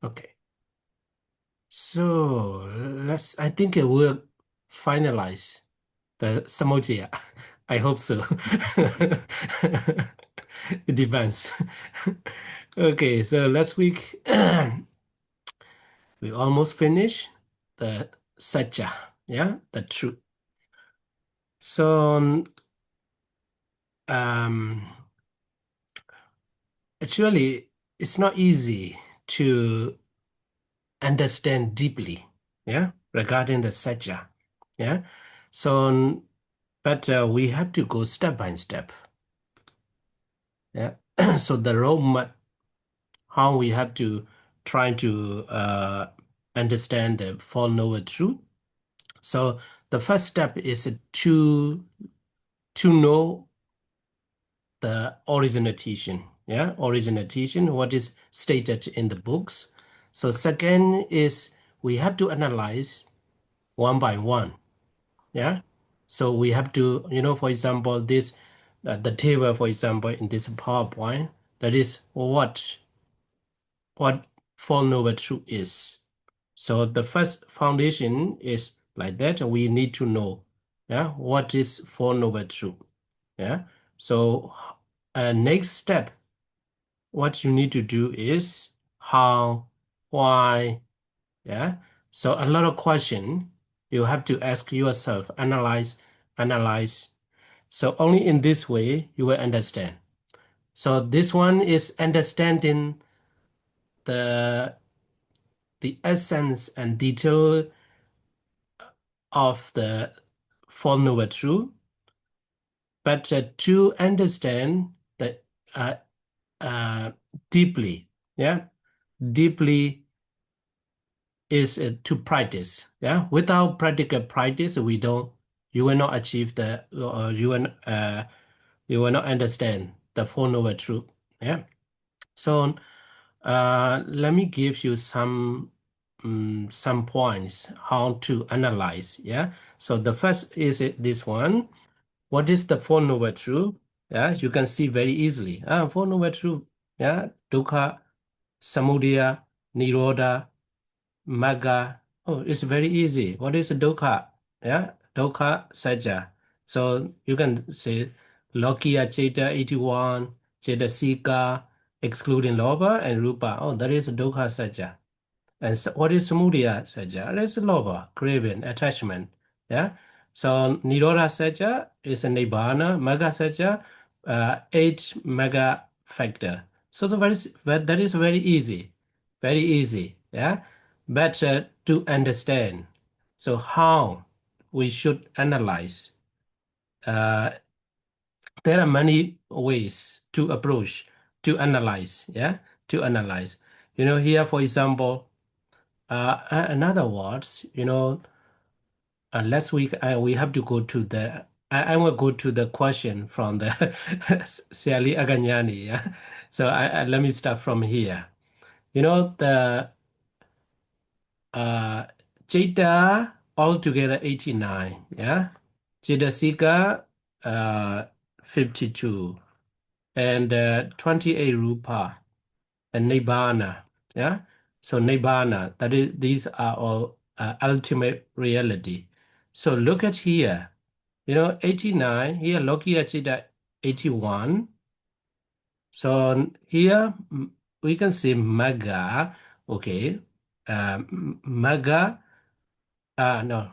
Okay. So I think it will finalize the Samogia. I hope so. It depends. Okay, so last week we almost finished the Satya, yeah, the truth. So um actually it's not easy to understand deeply, yeah, regarding the Satya. Yeah. So but we have to go step by step. Yeah. So the roadmap, how we have to try to understand the Four Noble Truth. So the first step is to know the original teaching. Yeah, original teaching, what is stated in the books. So second is we have to analyze one by one. Yeah. So we have to, for example, this the table, for example, in this PowerPoint, that is what Four Noble Truth is. So the first foundation is like that. We need to know, yeah, what is Four Noble Truth. Yeah. So next step, what you need to do is how, why, yeah. So a lot of question you have to ask yourself, analyze. So only in this way you will understand. So this one is understanding the the essence and detail of the Four Noble Truth, but to understand the uh, uh, deeply, yeah, deeply is to practice. Yeah, without practical practice, you will not achieve you will not understand the Four Noble Truth. Yeah. So let me give you some points how to analyze. Yeah. So the first is this one. What is the Four Noble Truth? Yeah, you can see very easily. Four Noble Truth. Yeah, dukkha, samudaya, nirodha, magga. Oh, it's very easy. What is dukkha? Yeah, dukkha sajja. So you can say Lokiya Cheta 81, Chetasika, excluding Lobha and Rupa. Oh, that is dukkha sajja. And what is samudaya sajja? That's lobha, craving, attachment. Yeah. So nirodha sajja is a nibbana. Magga sajja, eight mega factor. So that is very easy, very easy. Yeah. But to understand, so how we should analyze. Uh, there are many ways to approach to analyze. Yeah, to analyze. Here, for example. In other words, unless we have to go to I will go to the question from the Siali Aganyani. Yeah. So let me start from here. The uh, Jeta altogether 89. Yeah. Jetasika 52 and 28 rupa and Nibbana. Yeah. So Nibbana, these are all ultimate reality. So look at here, 89, here Lokiya Chitta 81. So here we can see Magga, okay. Magga, no.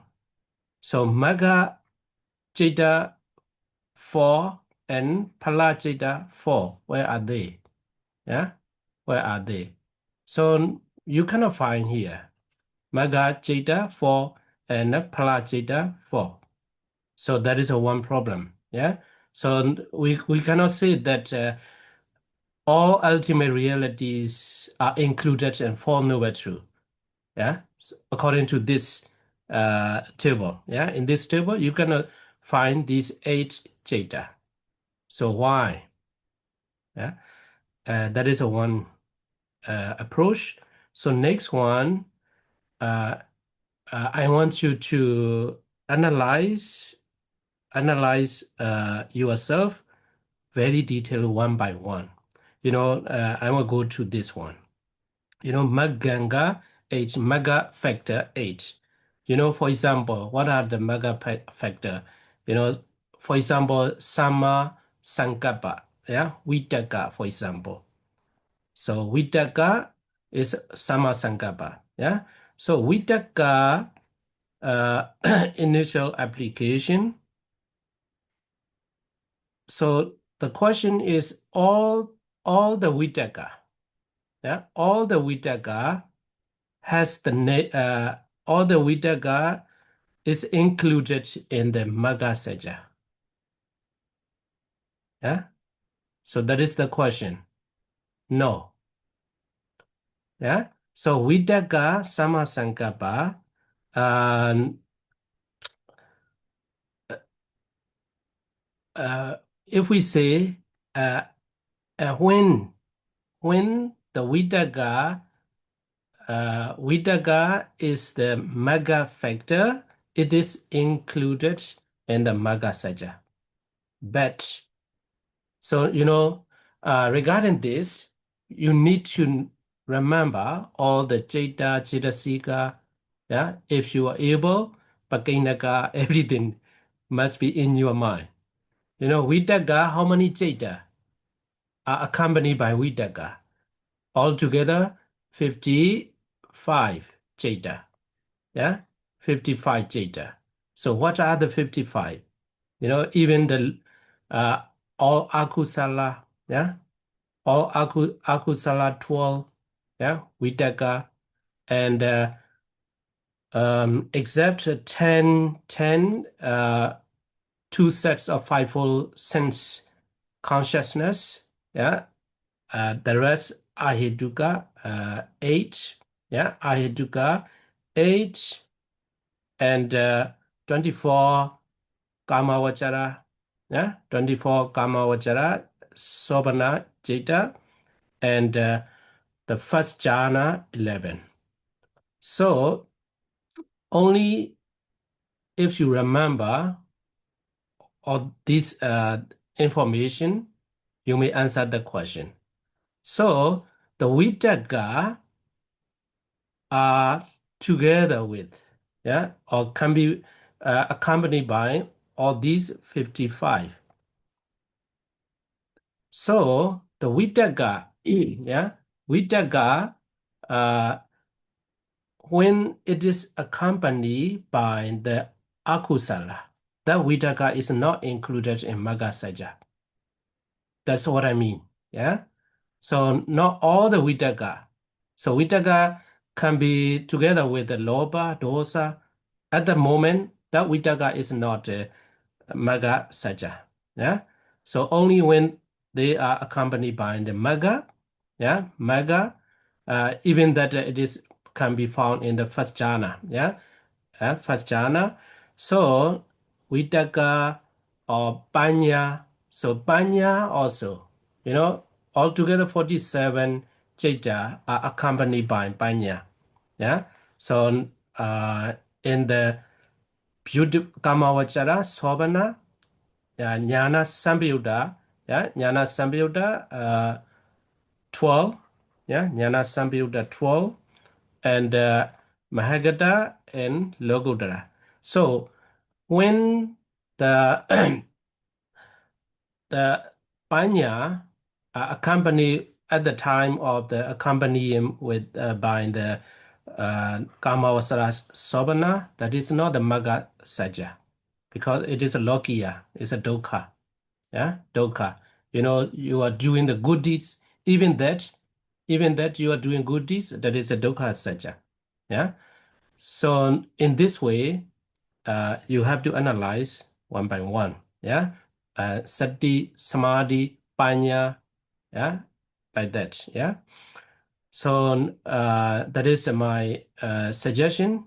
So Magga Chitta 4 and Phala Chitta 4, where are they? Yeah, where are they? So you cannot find here Magga Jeta 4 and Phala Jeta 4. So that is a one problem. Yeah. So we cannot say that all ultimate realities are included in Four Noble Truth. Yeah. So according to this table. Yeah. In this table, you cannot find these eight Jeta. So why? Yeah. That is a one approach. So next one, I want you to analyze yourself very detailed one by one. I will go to this one. Maganga H, mega factor H. For example, what are the mega factor? For example, Sama Sankappa, yeah, Vitaka, for example. So Vitaka is Sama Sankappa, yeah. So Vitaka initial application. So the question is all the Vitaka, yeah, all the Vitaka has all the Vitaka is included in the Maga Saja. Yeah. So that is the question. No. Yeah. So Vitaka Sama Sankappa, if we say uh, when the Vitaka is the Maga factor, it is included in the Maga Saja. But so, regarding this, you need to remember all the Jeta, Jetasika, yeah, if you are able, Pakinaka, everything must be in your mind. Vitaka, how many Jeta are accompanied by Vitaka? Altogether, 55 Jeta, yeah, 55 Jeta. So what are the 55? Even the all Akusala, yeah, all Akusala 12, yeah, Vitaka, and except 10, two sets of fivefold sense consciousness, yeah, the rest Ahiduka, 8, yeah, Ahiduka, 8, and 24 Kamawachara, yeah, 24 Kamawachara, Sobana, Jeta, and the first jhana 11. So only if you remember all this information, you may answer the question. So the Vitaka are together with, yeah, or can be accompanied by all these 55. So the Vitaka, yeah, Vitaka, when it is accompanied by the akusala, that Vitaka is not included in Magga Saja. That's what I mean. Yeah. So not all the Vitaka. So Vitaka can be together with the Loba, Dosa. At the moment, that Vitaka is not Magga Saja. Yeah. So only when they are accompanied by the Magga, yeah, Magga, even that it is can be found in the first jhana, yeah, first jhana. So Vitaka or Panya. So Panya also, altogether 47 Jeta are accompanied by Panya. Yeah. So in the beautiful Kamawachara, Sobana, Jnana Sambyuddha, yeah, Jnana Sambyuddha, 12, yeah, Jnana Sambyuddha 12, and Mahagata and Logodara. So when the the Panya accompany at the time of the accompanying with by the Kamawasara Sobana, that is not the Magga Saja because it is a Lokiya, it's a Dokha. Yeah, Dokha. You are doing the good deeds, even that you are doing good deeds, that is a Dokha Saja. Yeah. So in this way, you have to analyze one by one. Yeah. Sati, Samadhi, Panya, yeah, like that. Yeah. So that is my suggestion.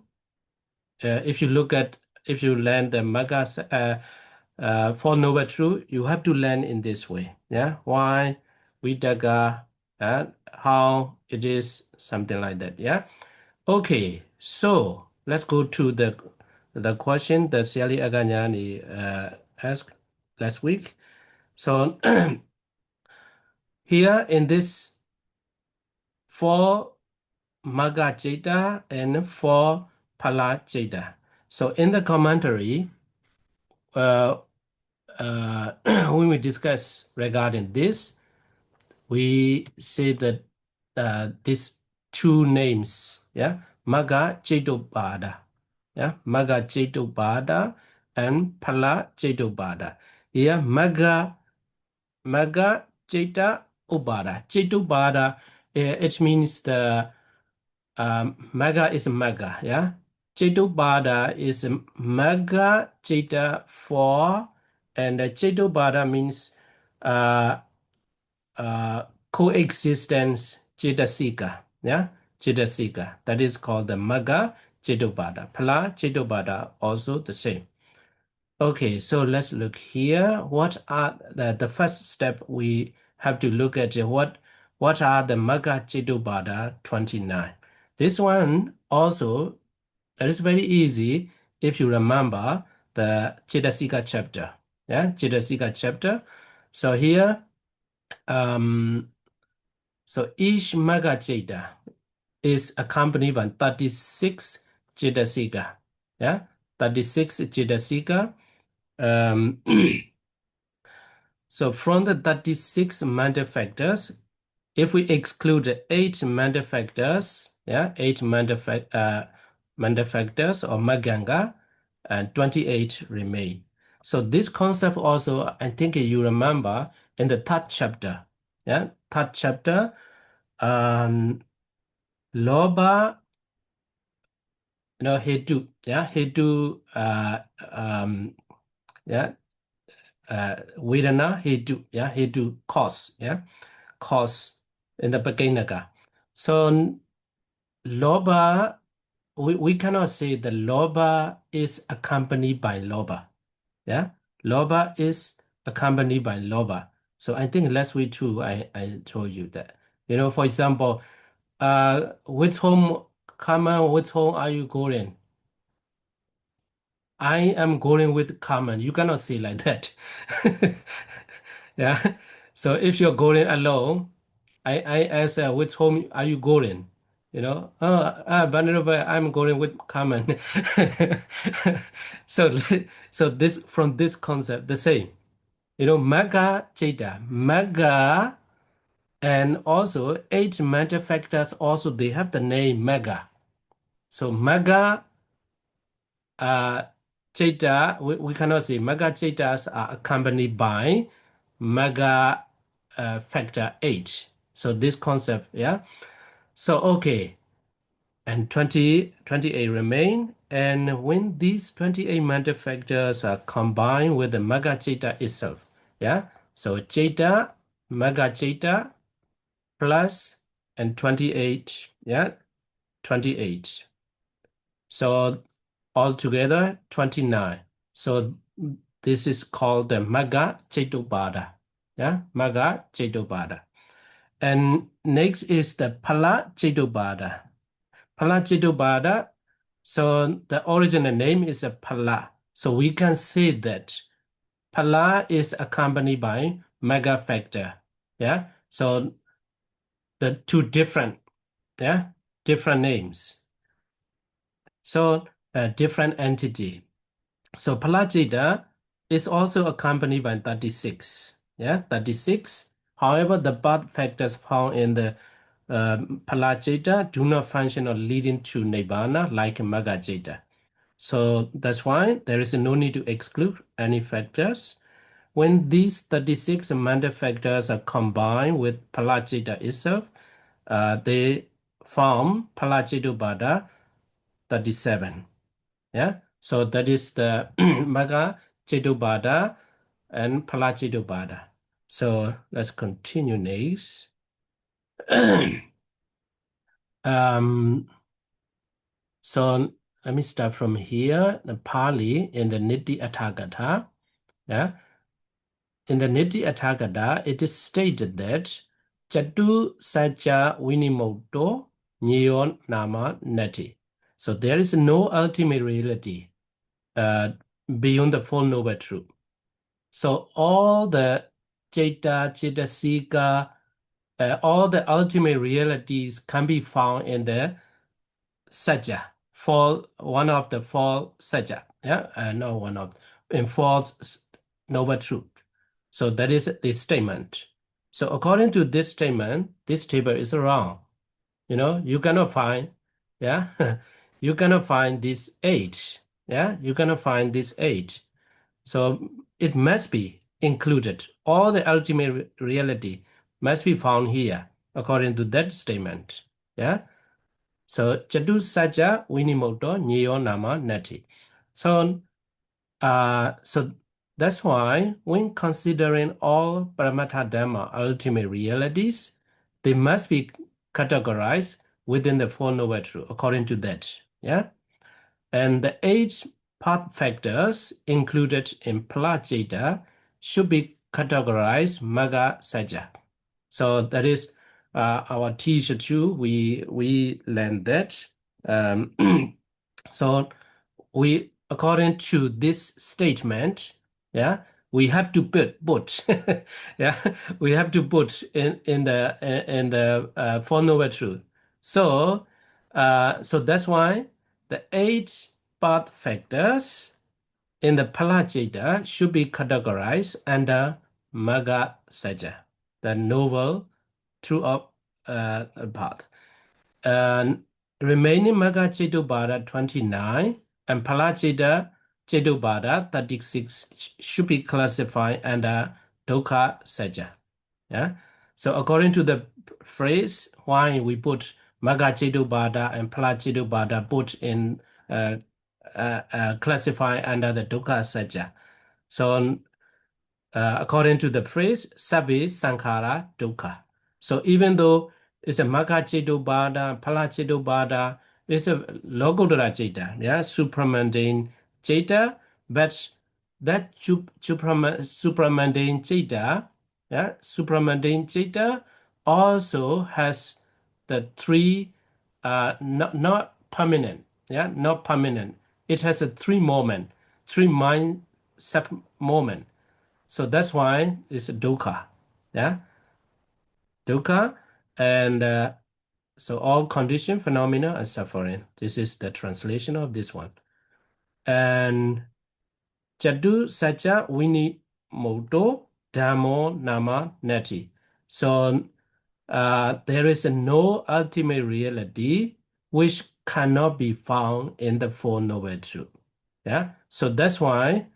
If you learn the Magas for Noble Truth, you have to learn in this way. Yeah. Why, Vidaga, how it is, something like that. Yeah. Okay. So let's go to the question that Sally Aganyani asked last week. So here in this 4 Magga Jeta and 4 Pala Jeta. So in the commentary, when we discuss regarding this, we say that these two names, yeah, Magga Jetobada, yeah, Magga Jetobada and Pala Jetobada. Here, Magga Jeta Ubada. Jetobada, it means the Mega is mega, yeah. Jetobada is mega Jeta 4, and Jetobada means uh, coexistence Jetasika. Yeah, Jetasika. That is called the Maga Jetobada. Pala Jetobada also the same. Okay, so let's look here. What are the first step we have to look at what are the Maga Jetobada 29. This one also it is very easy if you remember the Jetasika chapter. Yeah, Jetasika chapter. So here so each Maga Jeta is accompanied by 36 Jetasika. Yeah, 36 Jetasika. So from the 36 manufacturers, if we exclude the 8 manufacturers, yeah, 8 manufacturers or Maganga, and 28 remain. So this concept also, I think you remember in the third chapter. Yeah, third chapter, Loba, Hedu, yeah, Hedu, yeah, Vedana, Hedu, yeah, Hedu, cause, yeah, cause in the Bhagavad. So Loba, we cannot say the Loba is accompanied by Loba. Yeah, Loba is accompanied by Loba. So I think last week too, I told you that. For example, with whom, Carmen, with whom are you going? I am going with Carmen. You cannot say like that. Yeah. So if you're going alone, I ask, with whom are you going? Venerable, I'm going with Carmen. So, so this from this concept, the same. Mega Jeta, Mega, and also 8 manufacturers also they have the name Mega. So Mega Jeta, we cannot say Mega Jetas are accompanied by Mega factor 8. So this concept, yeah. So okay, and 28 remain. And when these 28 manufacturers are combined with the Mega Jeta itself, yeah. So Jeta, Mega Jeta plus and 28, yeah, 28. So altogether 29. So this is called the Magga Chetubada. Yeah, Magga Chetubada. And next is the Pala Chetubada. Pala Chetubada. So the original name is a Pala. So we can say that Pala is accompanied by mega factor. Yeah. So the two different, yeah, different names. So a different entity. So Palajita is also accompanied by 36. Yeah, 36. However, the birth factors found in the Palajita do not function or leading to Nibbana like Magajita. So that's why there is no need to exclude any factors. When these 36 amanda factors are combined with Palajita itself, they form Palajitubada 37. Yeah, so that is the Maga Chetubada and Palachitubada. So let's continue next. So let me start from here. The Pali in the Niti Atthagata. Yeah, in the Niti Atthagata, it is stated that Chatu Sacha Winimoto Nyon Nama Nati. So there is no ultimate reality beyond the Four Noble Truth. So all the Jeta, Jetasika, all the ultimate realities can be found in the Sajja, four, one of the four Sajja, yeah, no, one of, in four noble truth. So that is the statement. So according to this statement, this table is wrong. You cannot find, yeah, you cannot find this eight, yeah, you cannot find this eight. So it must be included. All the ultimate reality must be found here, according to that statement. Yeah. So Chatu Saja Winimoto Nyo Nama Nati. So that's why when considering all Paramatha Dhamma ultimate realities, they must be categorized within the Four Noble Truths according to that. Yeah. And the eight path factors included in Plajita should be categorized Magga Saja. So that is our teacher too. We learned that. Um, so we, according to this statement, yeah, we have to put yeah, we have to put in the Four Noble Truth. So that's why the eight path factors in the Palajita should be categorized under Magga Saja, the noble true of path. And remaining Magga Chetubada 29 and Palajita Chetubada 36 should be classified under Dukkha Saja. Yeah. So according to the phrase, why we put Magga Chetubada and Palajitubada put in classify under the Dukkha Saja. So according to the phrase, Sabbe Sankhara Dukkha. So even though it's a Magga Chetubada, Phala Chetubada, it's a Logodara Ceta, yeah, supramundane Ceta, but that supramundane Ceta, yeah, supramundane Ceta also has the three, not permanent, yeah, not permanent. It has a three moment, three mind sub moment. So that's why it's dukkha. Yeah, dukkha. And so all condition, phenomena, and suffering. This is the translation of this one. And Chadu Sacha Vini Moto Dhammo Nama Nati. So there is no ultimate reality which cannot be found in the Four Noble Truths. Yeah, so that's why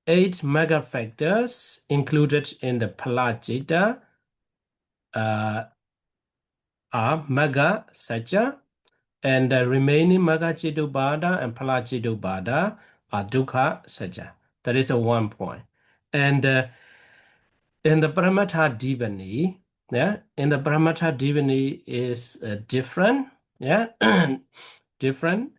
eight mega factors included in the Palajita are Magga Saja, and the remaining Magga Chitubada and Palajitubada are Dukkha Saja. That is a 1 point. And in the Paramatha Divani, yeah, in the Paramatha Divani is different, yeah, different.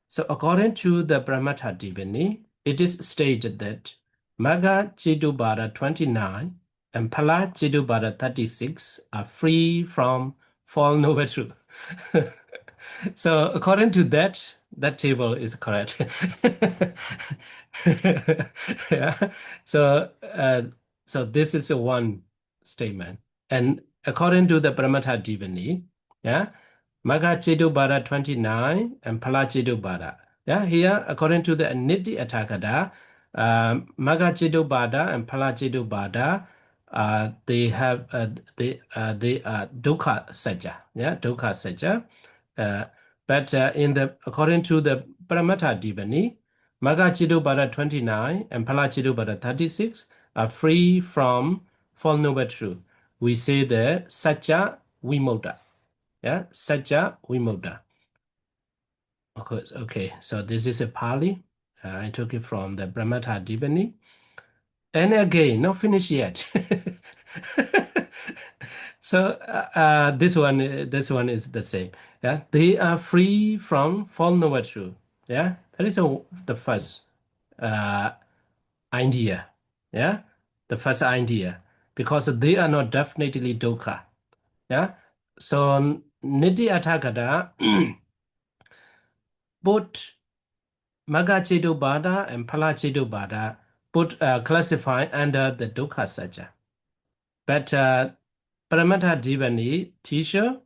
So according to the Paramatha Divani, it is stated that Magga Chitubada 29 and Phala Chitubada 36 are free from fall noble truth. So according to that table is correct. Yeah. So this is a one statement. And according to the Paramatha Divani, yeah, Magga Chitubada 29 and Phala Chitubada. Yeah, here according to the Niti Atakada, Magga Chitubada and Phala Chitubada, they have they are Dukkha Saja. Yeah, Dukkha Saja. But according to the Paramatha Divani, Magga Chitubada 29 and Phala Chitubada 36 are free from Four Noble Truth. We say the Satya Vimoda. Yeah, Satya Vimoda. Okay, so this is a Pali. I took it from the Brahmata Dibani. And again, not finished yet. So this one is the same. Yeah, they are free from Four Noble Truth. Yeah, that is the first uh, idea. Yeah, the first idea, because they are not definitely dukkha. Yeah, so Niti Atakada both Magga Chetubada and Phala Chetubada put classified under the dukkha saja. But Paramata Divani teacher,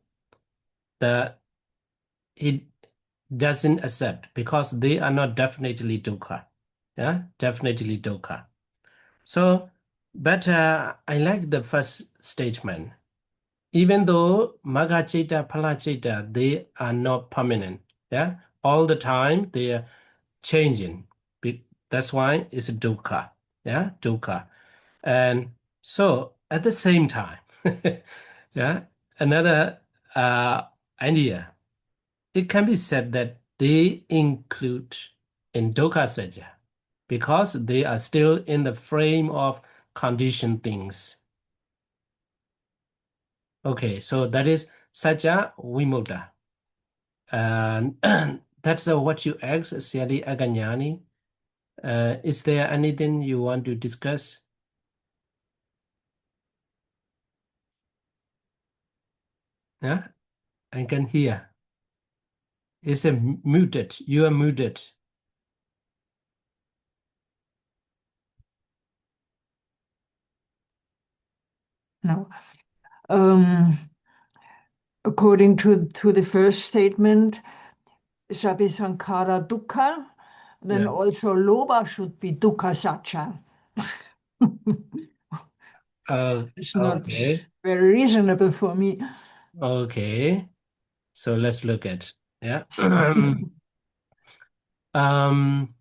the he doesn't accept because they are not definitely dukkha. Yeah, definitely dukkha. So, but I like the first statement. Even though Magacita, Palacita, they are not permanent. Yeah, all the time they are changing. That's why it's dukkha. Yeah, dukkha. And so at the same time, yeah, another idea. It can be said that they include in dukkha sajja because they are still in the frame of conditioned things. Okay, so that is sajja vimutta. And that's what you asked, Siali Aganyani. Is there anything you want to discuss? Yeah, I can hear. It's a muted. You are muted. No. According to the first statement, Sabi Sankara Dukkha, then Yeah. also Loba should be Dukkha Satcha. It's not Okay. very reasonable for me. Okay. So let's look at yeah. Um,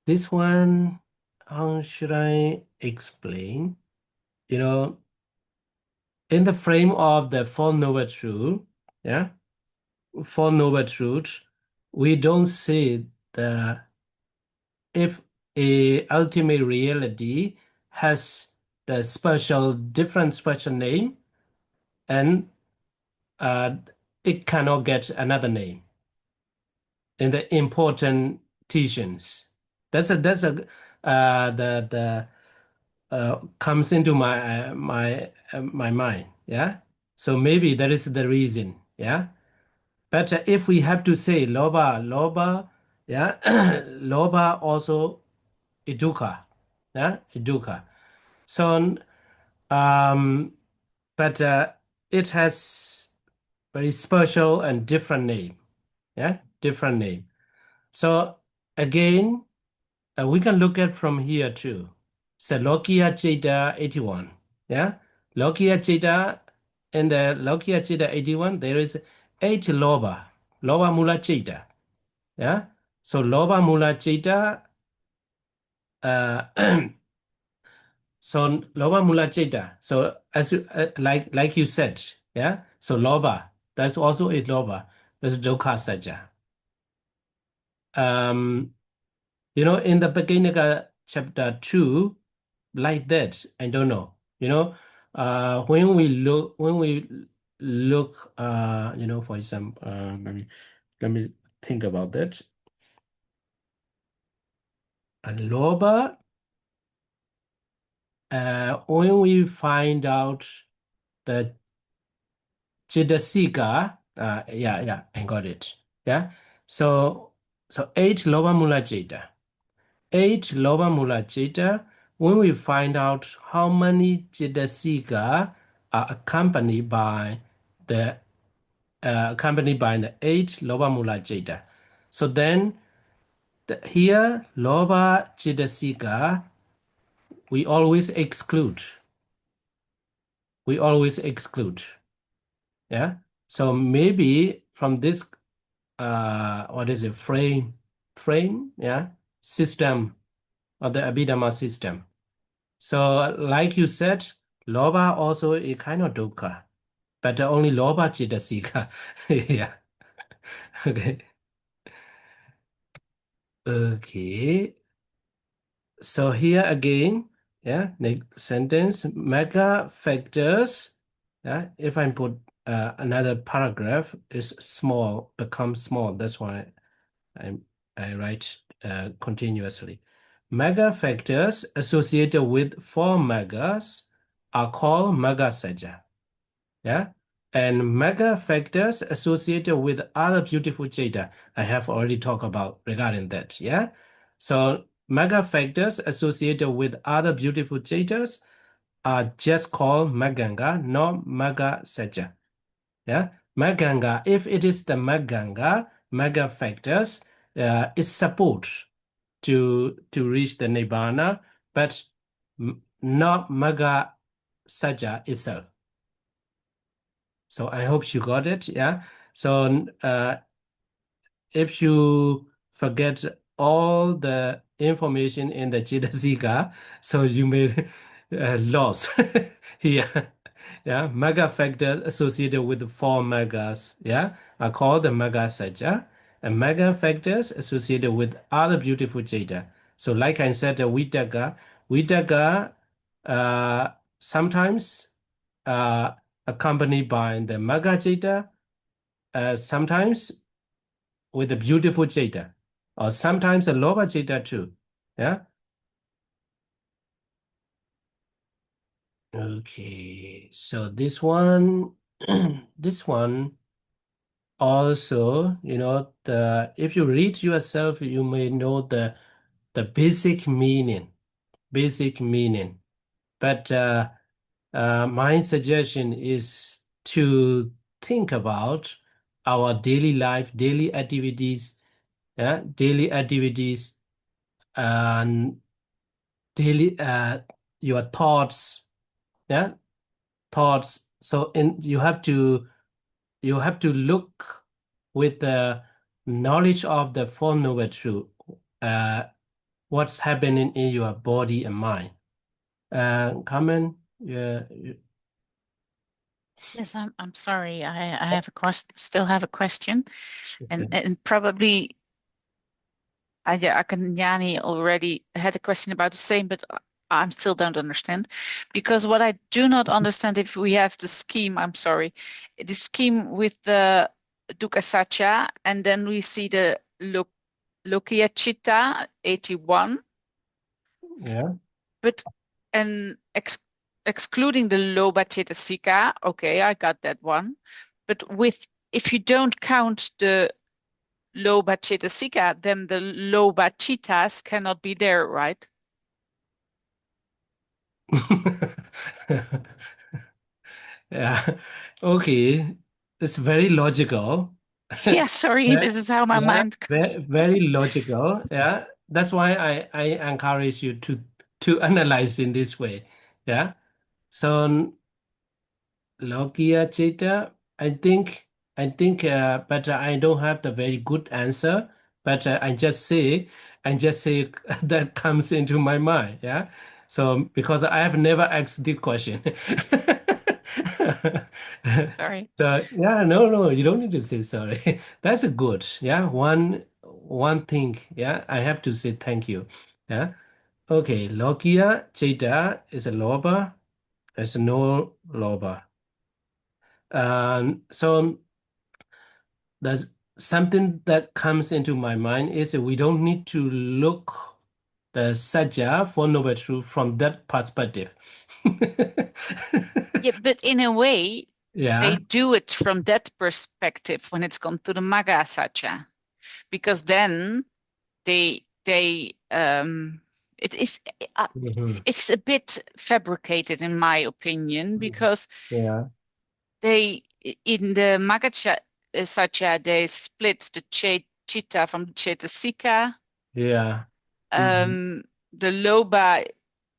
this one, how should I explain? You know, in the frame of the Four Noble Truth, yeah, Four Noble Truth, we don't see the if a ultimate reality has the different special name, and uh, it cannot get another name in the important teachings. The comes into my mind. Yeah. So maybe that is the reason. Yeah. But if we have to say loba, yeah, loba also iduka, yeah, iduka. So, um, but it has very special and different name. Yeah, different name. So again, we can look at from here too. So Lokia Cheta 81. Yeah. Lokia Cheta, in the Lokia Cheta 81, there is 8 Loba. Loba Mula Cheta. Yeah. So Loba Mula Cheta, uh, so Loba Mula Cheta. So as you, like you said, yeah. So Loba, that's also is Loba. That's Joka Saja. In the beginning chapter 2, like that, I don't know. When we look, for example, let me think about that. And Loba, when we find out the Chidasika, yeah, I got it. Yeah. So 8 Loba Mula Jita. 8 Loba Mula Jita, when we find out how many Chidasika are accompanied by the 8 Loba Mula Jita. So then here Loba Chidasika, we always exclude. We always exclude. Yeah. So maybe from this what is it, frame, yeah, system of the Abhidhamma system. So like you said, Loba also a kind of dukkha, but only Loba Chitasika. Yeah. Okay. Okay. So here again, yeah, next sentence, mega factors. Yeah, if I put another paragraph, is small, becomes small. That's why I, I write continuously. Mega factors associated with 4 megas are called mega saja. Yeah. And mega factors associated with other beautiful data, I have already talked about regarding that. Yeah. So mega factors associated with other beautiful data are just called Maganga, not Maga Saja. Yeah, Maganga, if it is the Maganga, Maga factors is support to reach the Nibbana, but not Maga Saja itself. So I hope you got it. Yeah. So if you forget all the information in the Chitasika, so you may lose here. Yeah, mega factors associated with the four megas, yeah, are called the mega saja, and mega factors associated with other beautiful jeta. So, like I said, the Vitaka, uh, sometimes uh, accompanied by the mega jeta, sometimes with a beautiful jeta, or sometimes a lower jeta too. Yeah. Okay. So this one, this one also, the if you read yourself, you may know the basic meaning, basic meaning. But my suggestion is to think about our daily life, daily activities, yeah, daily activities and daily your thoughts, yeah, thoughts. So in you have to look with the knowledge of the Four Noble Truth, uh, what's happening in your body and mind. Carmen, yeah, Yes, I'm sorry. I have a still have a question, and okay. probably Akanyani already had a question about the same, but I still don't understand because what I do not understand if we have the scheme. I'm sorry, the scheme with the Dukkha Satya, and then we see the Lokiya Chitta 81, Yeah. but and excluding the Loba Cetasika, okay, I got that one. But with if you don't count the Loba Cetasika, then the Loba Citas cannot be there, right? Yeah. Okay. It's very logical. Yeah, sorry, Yeah, this is how my yeah, mind goes. very logical. Yeah. That's why I encourage you to analyze in this way. Yeah. So Logia Cheetah, but I don't have the very good answer. But I just say that comes into my mind. Yeah. So because I have never asked this question. Sorry. So yeah, no, you don't need to say sorry. That's a good. Yeah, one thing. Yeah, I have to say thank you. Yeah. Okay, Logia Cheetah is a loba. There's no loba. So there's something that comes into my mind is that we don't need to look the Sajja for Noble Truth from that perspective. Yeah, but in a way, they Yeah. do it from that perspective when it's come to the Maga Satya, because then they it is Mhm. it's a bit fabricated in my opinion because Yeah. they in the Magacha Satya they split the Chitta from the Cetasika. Yeah. Mhm. The Loba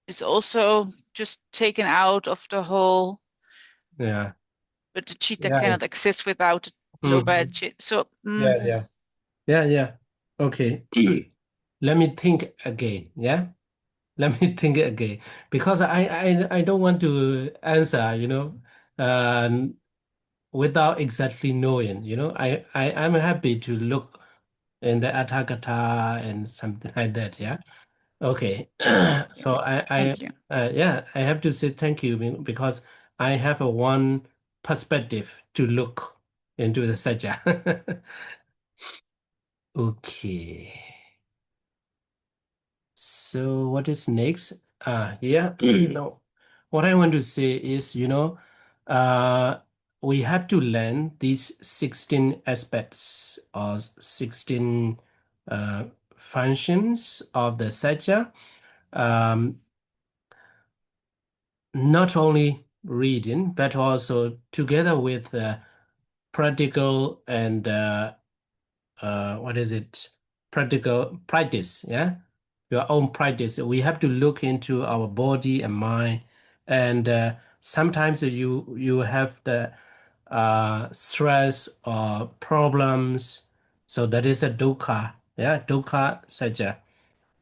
is also just taken out of the whole, Yeah. but the Chitta Yeah. cannot exist without the Loba. Mhm. So Yeah. Yeah. Yeah. Yeah. Okay. Let me think again. Yeah. Let me think again because I don't want to answer, without exactly knowing, I'm happy to look in the Atakata and something like that. Yeah. Okay. So thank you. yeah, I have to say thank you because I have a one perspective to look into the Sajja. Okay. So what is next? Yeah. No. What I want to say is, uh, we have to learn these 16 aspects or 16 uh, functions of the Sajja. Um, not only reading, but also together with practical and what is it? Practical practice, yeah? Your own practice. We have to look into our body and mind, and sometimes you have the stress or problems. So that is a dukkha, yeah, dukkha sajja.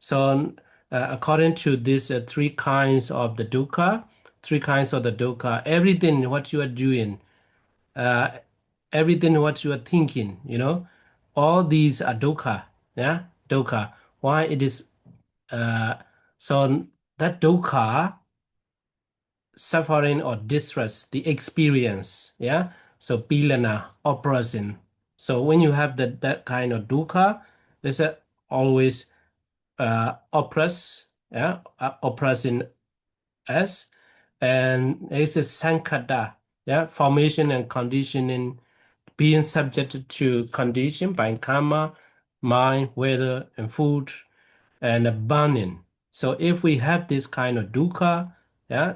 So according to these three kinds of the dukkha, everything what you are doing, uh, everything what you are thinking, all these are dukkha, yeah, dukkha. Why it is uh, so that dukkha, suffering or distress, the experience, yeah. So pilana, oppression. So when you have that kind of dukkha, there's always yeah, oppressing us, and it's a sankata, yeah, formation and conditioning, being subject to condition by karma, mind, weather, and food, and burning. So if we have this kind of dukkha, yeah,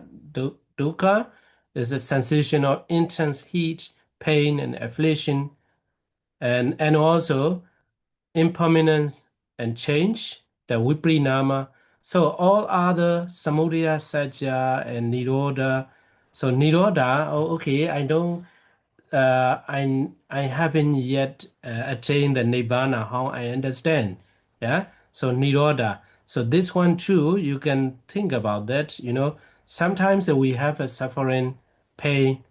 dukkha is a sensation of intense heat, pain, and affliction, and also impermanence and change, the viprinama. So all other samudaya, sajja, and nirodha. So nirodha, oh, okay, I haven't yet attained the nibbana. How I understand, yeah. So nirodha. So this one too, you can think about that. Sometimes we have a suffering, pain,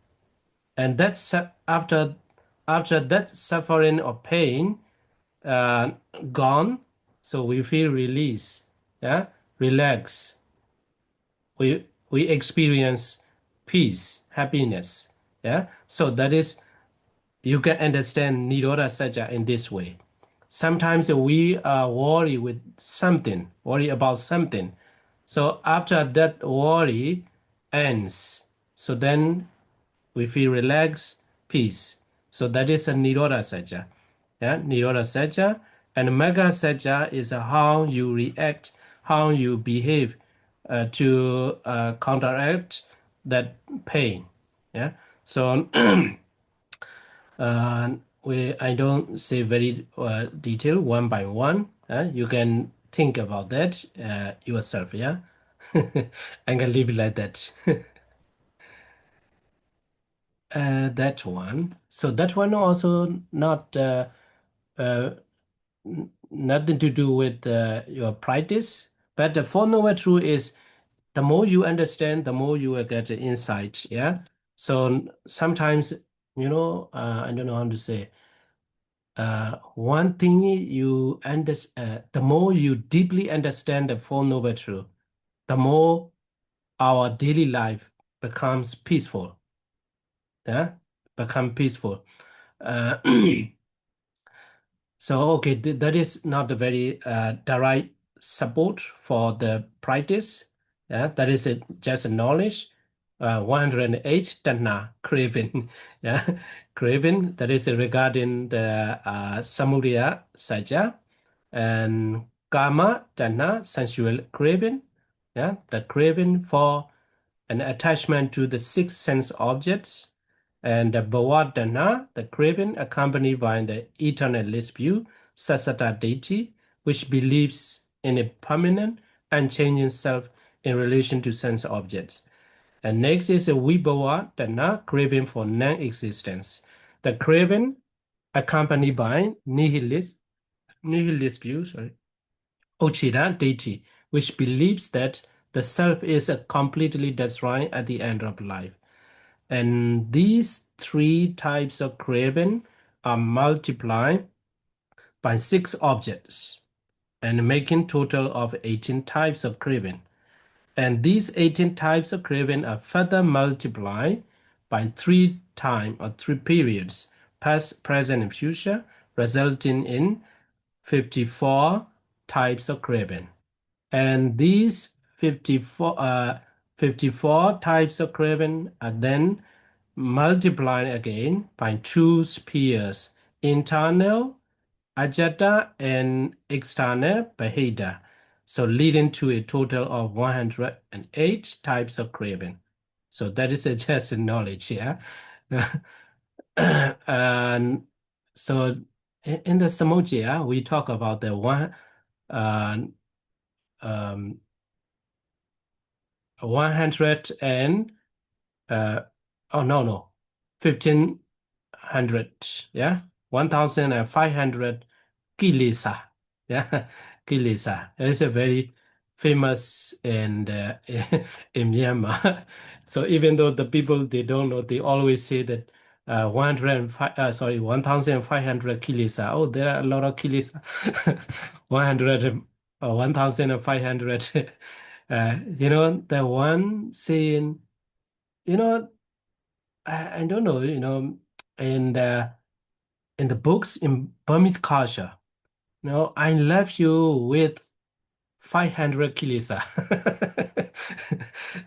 and that's after that suffering or pain uh, gone, so we feel release, yeah, relax. We experience peace, happiness, yeah. So that is, you can understand Nirodha Sajja in this way. Sometimes we are worry about something. So after that worry ends, so then we feel relaxed, peace. So that is a Nirodha Sajja. Yeah, Nirodha Sajja. And Magga Sajja is how you react, how you behave to counteract that pain. Yeah. So I don't say very detailed one by one. You can think about that yourself. Yeah. I can leave it like that. That one. So that one also not uh, nothing to do with your practice, but the Four Noble Truth is the more you understand, the more you will get the insight. Yeah. So sometimes, I don't know how to say. One thing you understand, the more you deeply understand the Four Noble Truth, the more our daily life becomes peaceful. Yeah, become peaceful. Uh, So, okay, that is not a very direct support for the practice. Yeah, that is just a knowledge. 108 Tanna craving. Yeah, craving. That is regarding the Samudaya Sajja, and Kama Tanna, sensual craving. Yeah, the craving for an attachment to the six sense objects, and the Bhavadana, the craving accompanied by the eternalist view, Sasata deity, which believes in a permanent, unchanging self in relation to sense objects. And next is a Vibhavadana, craving for non-existence. The craving accompanied by nihilist view, Ochida deity, which believes that the self is completely destroyed at the end of life. And these three types of craving are multiplied by six objects and making total of 18 types of craving. And these 18 types of craving are further multiplied by three periods, past, present, and future, resulting in 54 types of craving. And these 54 types of craving are then multiplied again by two spheres, internal ajata and external bahida, so leading to a total of 108 types of craving. So that is just knowledge, yeah. And so in the Samojaya, we talk about the uh, um, 100 and oh no, 1500, yeah, 1500 kilesa, yeah, kilesa. That is a very famous and in Myanmar. So even though the people they don't know, they always say that 1500 kilesa. Oh, there are a lot of kilesa. 100, 1500. The one saying, you know, I don't know, and in the books in Burmese culture, I left you with 500 kilesa.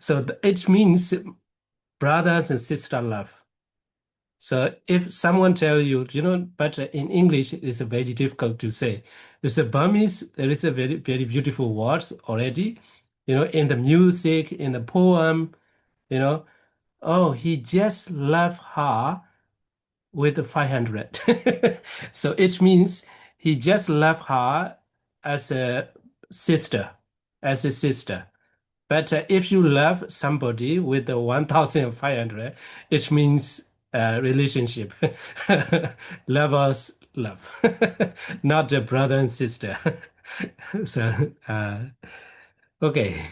So it means brothers and sister love. So if someone tell you, but in English it's very difficult to say. It's a Burmese, there is a very, very beautiful words already, in the music, in the poem, oh, he just left her with 500. So it means he just left her as a sister, as a sister. But if you love somebody with the 1,500, it means relationship. Lovers love, not the brother and sister. So, okay.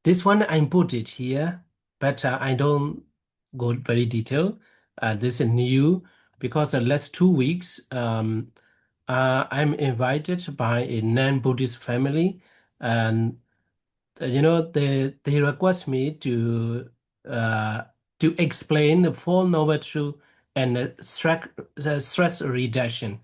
This one I put it here, but I don't go very detailed. This is new because the last 2 weeks, I'm invited by a non-Buddhist family, and they request me to explain the Four Noble Truths and the stress reduction.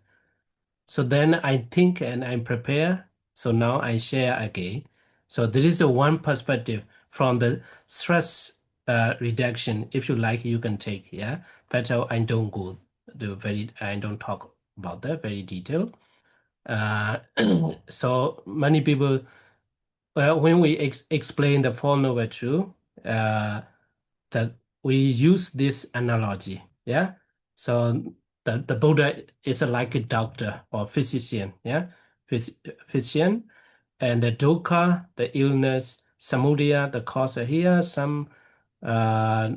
So then I think and I prepare. So now I share again. So this is a one perspective from the stress reduction. If you like, you can take. Yeah, but I don't go I don't talk about that very detailed. So many people, well, when we explain the Four Noble Truths, that we use this analogy. Yeah. So the Buddha is like a doctor or physician. Yeah. Physician. And the dukkha, the illness, samudaya, the cause. Here some uh,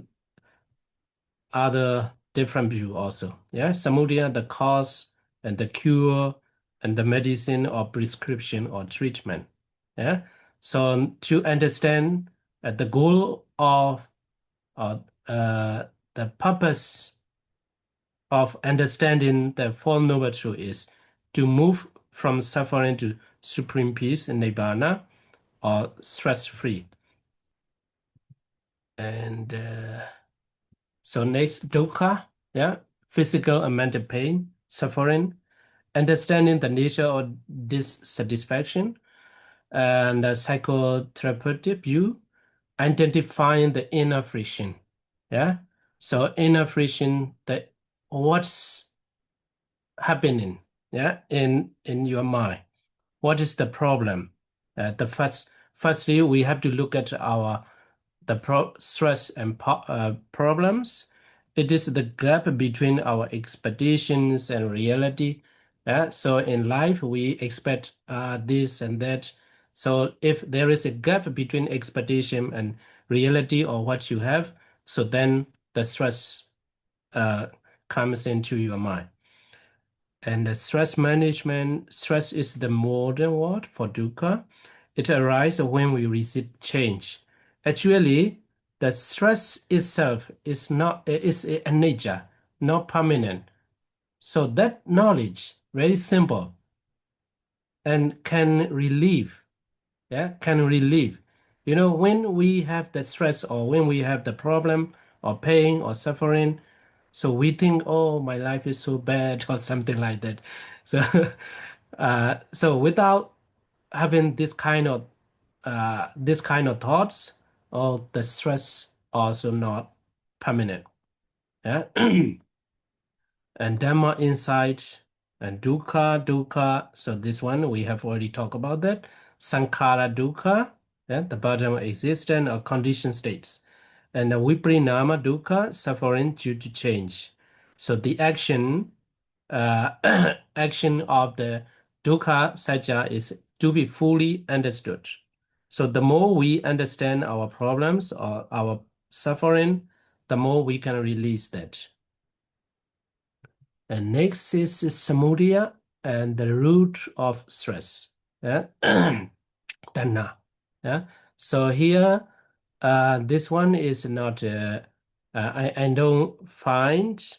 other different view also. Yeah. Samudaya, the cause and the cure and the medicine or prescription or treatment. Yeah. So to understand the goal of uh, the purpose of understanding the Four Noble Truths is to move from suffering to supreme peace and nibbana, or stress-free. And so next, dukkha, yeah, physical and mental pain, suffering, understanding the nature of dissatisfaction, and the psychotherapeutic view, identifying the inner friction. Yeah. So inner friction, what's happening, yeah, in your mind. What is the problem? Firstly, we have to look at the stress and problems. It is the gap between our expectations and reality. Yeah. So in life, we expect this and that. So if there is a gap between expectation and reality or what you have, so then the stress comes into your mind. And the stress management, stress is the modern word for dukkha. It arises when we resist change. Actually, the stress itself is a nature, not permanent. So that knowledge, very simple, and can relieve. Yeah, can relieve. When we have the stress or when we have the problem or pain or suffering, so we think, oh, my life is so bad or something like that. So, so without having this kind of thoughts, oh, the stress also not permanent. Yeah. And Dhamma insight and dukkha. So this one we have already talked about that. Sankhara dukkha. yeah, the bottom of existence or conditioned states. And the viprinama dukkha, suffering due to change. So the action action of the dukkha satya is to be fully understood. So the more we understand our problems or our suffering, the more we can release that. And next is samudaya and the root of stress. Yeah? Tanha. Yeah. So here, this one is not. I don't find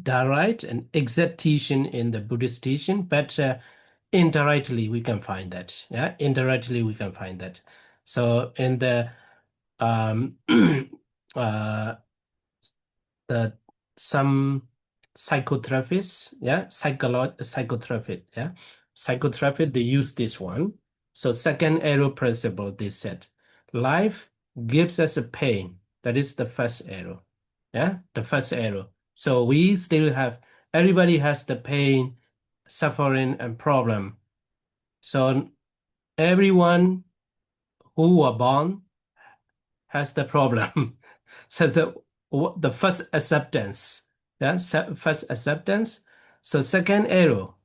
direct and exact teaching in the Buddhist teaching, but indirectly we can find that. Yeah, indirectly we can find that. So in the uh, some psychotherapists, yeah, psychotherapist, yeah, psychotherapist, they use this one. So second arrow principle, they said, life gives us a pain. That is the first arrow. Yeah, the first arrow. So we still have, everybody has the pain, suffering, and problem. So everyone who are born has the problem. So the first acceptance, yeah, first acceptance. So second arrow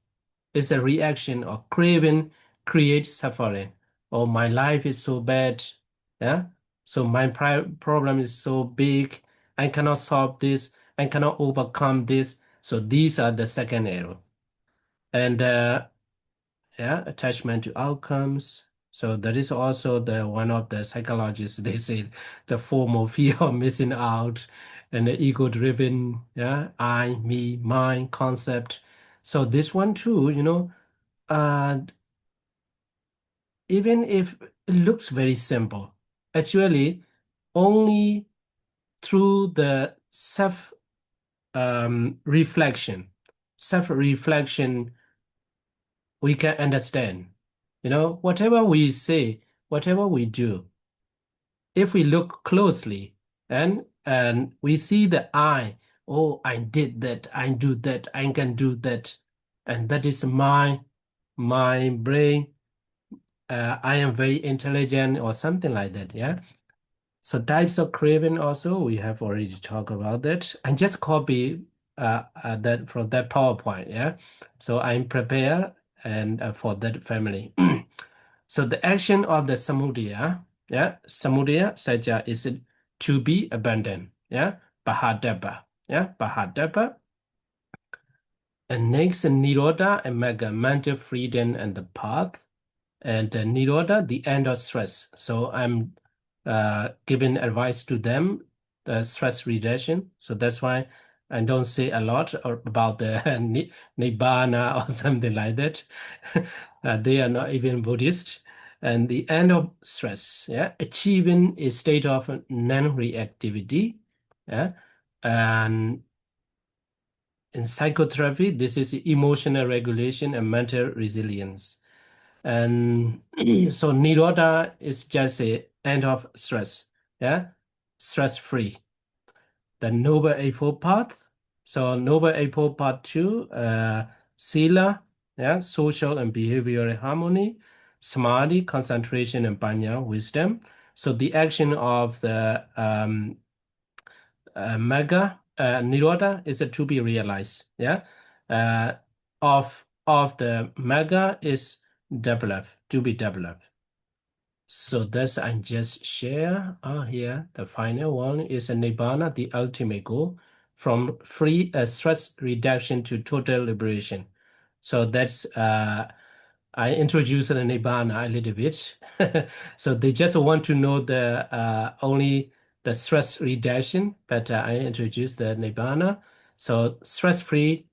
is a reaction or craving creates suffering. Oh, my life is so bad, yeah. So my problem is so big. I cannot solve this. I cannot overcome this. So these are the second arrow, and yeah, attachment to outcomes. So that is also the one of the psychologists, they say the form of fear of missing out and the ego-driven, yeah, I, me, mine concept. So this one too, even if it looks very simple, actually only through the self-reflection we can understand. Whatever we say, whatever we do, if we look closely and we see the I, oh, I did that, I do that, I can do that, and that is my brain. I am very intelligent or something like that. Yeah. So types of craving also we have already talked about that. And just copy that from that PowerPoint. Yeah. So I'm prepared and for that family. So the action of the samudaya, yeah, samudaya satya is to be abandoned, yeah, Bahadabba, yeah, Bahadabba. And next, nirodha and magga, mental freedom and the path. And nirodha, the end of stress. So I'm giving advice to them, the stress reduction. So that's why I don't say a lot about the nibbana or something like that. They are not even Buddhist. And the end of stress, yeah, achieving a state of non-reactivity, yeah, and in psychotherapy, this is emotional regulation and mental resilience. And so nirodha is just a end of stress, yeah, stress-free. The Noble Eightfold Path. So Noble Eightfold Path 2, Sila, yeah, social and behavioral harmony, Samadhi, concentration and Panya, wisdom. So the action of the Magga, Nirodha is to be realized, yeah. Of the Magga is developed, to be developed. So that's I just share here. The final one is a Nibbana, the ultimate goal, from free stress reduction to total liberation. So that's I introduced the Nibbana a little bit. So they just want to know the only the stress reduction, but I introduced the Nibbana. So stress-free,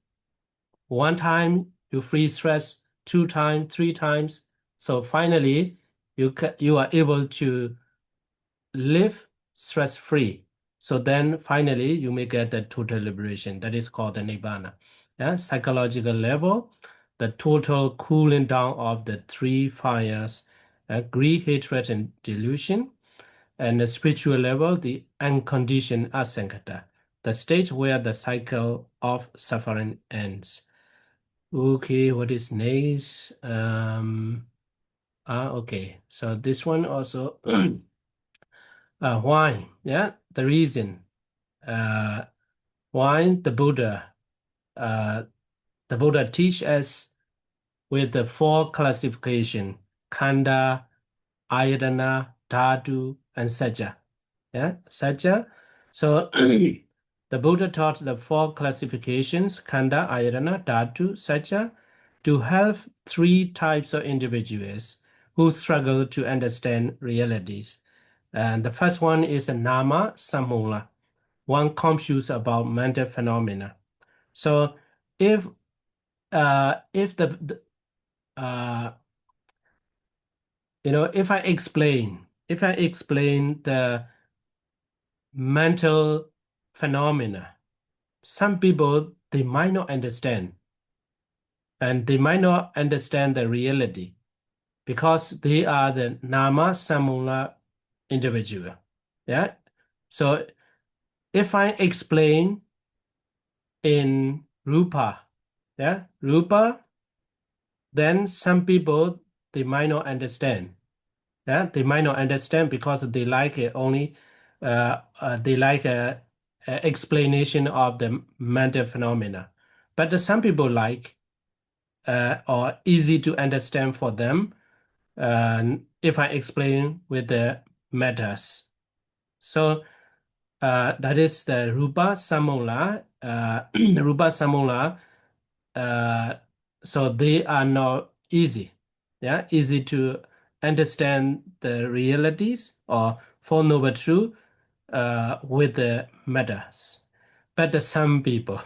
one time you free stress, 2 times, 3 times. So finally, you are able to live stress-free. So then finally you may get the total liberation. That is called the Nibbana. Yeah, psychological level, the total cooling down of the 3 fires, greed, hatred, and delusion. And the spiritual level, the unconditioned asankata, the state where the cycle of suffering ends. Okay, what is next? Okay. So this one also why? Yeah, the reason. Why the Buddha teach us with the 4 classification: Khanda, Ayatana, Dhatu, and Sajja. Yeah, Sajja. So the Buddha taught the 4 classifications: Khanda, Ayatana, Dhatu, Sajja, to help 3 types of individuals who struggle to understand realities. And the first one is a Nama Samula, one confused about mental phenomena. So if the if I explain the mental phenomena, some people they might not understand, and they might not understand the reality because they are the Nama Samula individual. Yeah. So if I explain in Rupa, yeah, Rupa, then some people they might not understand. Yeah, they might not understand because they like it only. They like a explanation of the mental phenomena, but some people like or easy to understand for them. If I explain with the matters, so that is the Rupa Samula. Rupa Samula. Uh, so they are not easy. Yeah, easy to understand the realities or Four Noble Truth with the matters. But some people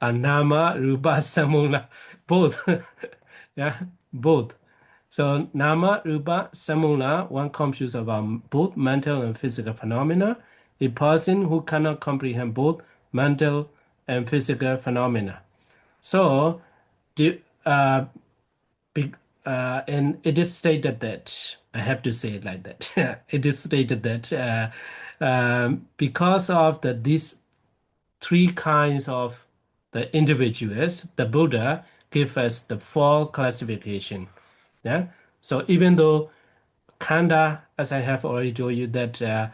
are Nama, Rupa, Samula, both. Yeah, both. So Nama, Rupa, Samula, one confused about both mental and physical phenomena. A person who cannot comprehend both mental and physical phenomena. So, and it is stated that I have to say it like that. It is stated that because of these 3 kinds of the individuals, the Buddha give us the 4 classification. Yeah. So even though Khanda, as I have already told you, that